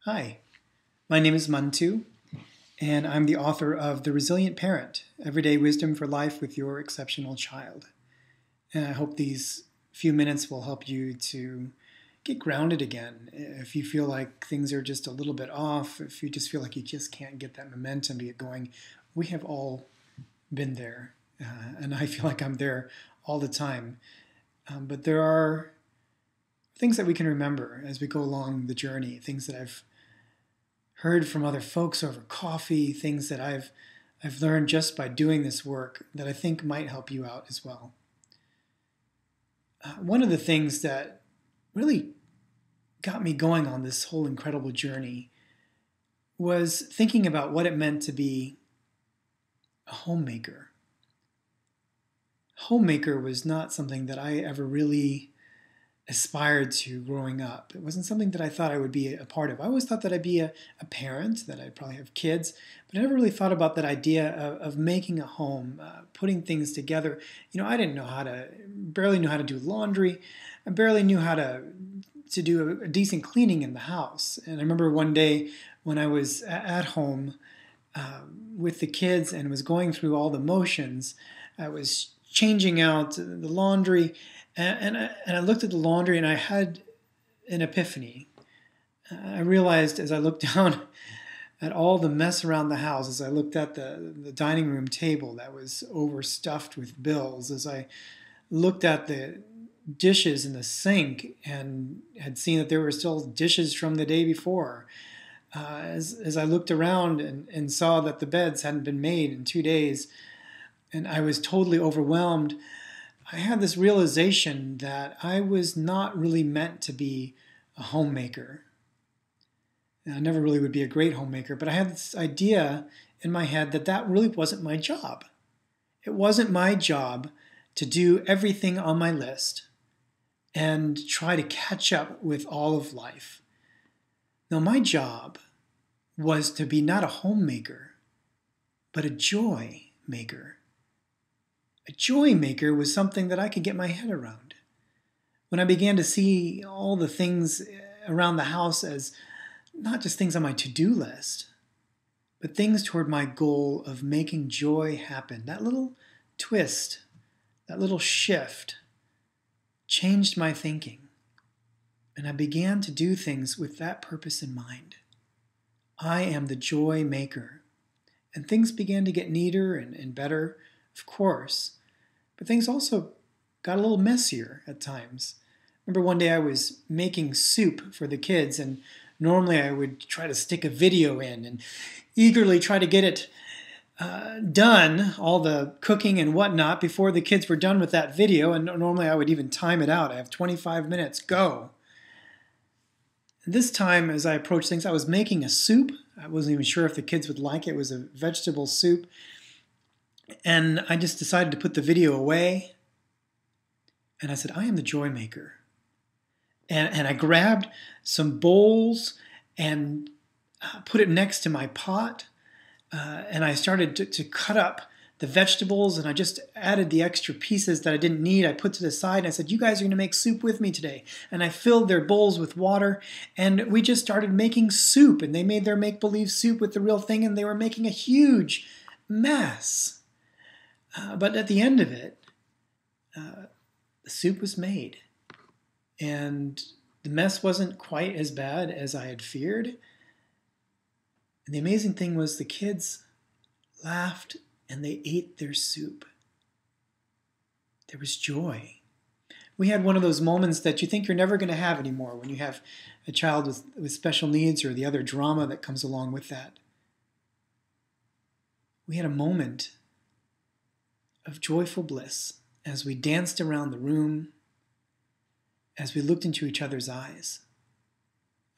Hi, my name is Mantu, and I'm the author of The Resilient Parent, Everyday Wisdom for Life with Your Exceptional Child. And I hope these few minutes will help you to get grounded again. If you feel like things are just a little bit off, if you just feel like you just can't get that momentum to get going, we have all been there. And I feel like I'm there all the time. But there are things that we can remember as we go along the journey, things that I've heard from other folks over coffee, things that I've learned just by doing this work that I think might help you out as well. One of the things that really got me going on this whole incredible journey was thinking about what it meant to be a homemaker. Homemaker was not something that I ever really aspired to growing up. It wasn't something that I thought I would be a part of. I always thought that I'd be a parent, that I'd probably have kids, but I never really thought about that idea of making a home, putting things together. I didn't know barely knew how to do laundry. I barely knew how to do a decent cleaning in the house. And I remember one day when I was at home with the kids and was going through all the motions, I was changing out the laundry, and I looked at the laundry and I had an epiphany. I realized as I looked down at all the mess around the house, as I looked at the dining room table that was overstuffed with bills, as I looked at the dishes in the sink and had seen that there were still dishes from the day before, as I looked around and saw that the beds hadn't been made in 2 days, and I was totally overwhelmed, I had this realization that I was not really meant to be a homemaker. And I never really would be a great homemaker, but I had this idea in my head that really wasn't my job. It wasn't my job to do everything on my list and try to catch up with all of life. No, my job was to be not a homemaker, but a joy maker. A joy maker was something that I could get my head around. When I began to see all the things around the house as not just things on my to-do list, but things toward my goal of making joy happen, that little twist, that little shift changed my thinking. And I began to do things with that purpose in mind. I am the joy maker. And things began to get neater and better, of course. But things also got a little messier at times. Remember one day I was making soup for the kids, and normally I would try to stick a video in and eagerly try to get it done, all the cooking and whatnot, before the kids were done with that video. And normally I would even time it out. I have 25 minutes, go. And this time, as I approached things, I was making a soup. I wasn't even sure if the kids would like it. It was a vegetable soup. And I just decided to put the video away. And I said, I am the joy maker. And I grabbed some bowls and put it next to my pot. And I started to cut up the vegetables, and I just added the extra pieces that I didn't need. I put to the side, and I said, you guys are going to make soup with me today. And I filled their bowls with water, and we just started making soup. And they made their make-believe soup with the real thing, and they were making a huge mess. But at the end of it, the soup was made. And the mess wasn't quite as bad as I had feared. And the amazing thing was the kids laughed and they ate their soup. There was joy. We had one of those moments that you think you're never going to have anymore when you have a child with special needs or the other drama that comes along with that. We had a moment of joyful bliss as we danced around the room, as we looked into each other's eyes,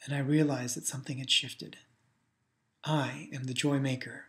and I realized that something had shifted. I am the joy maker.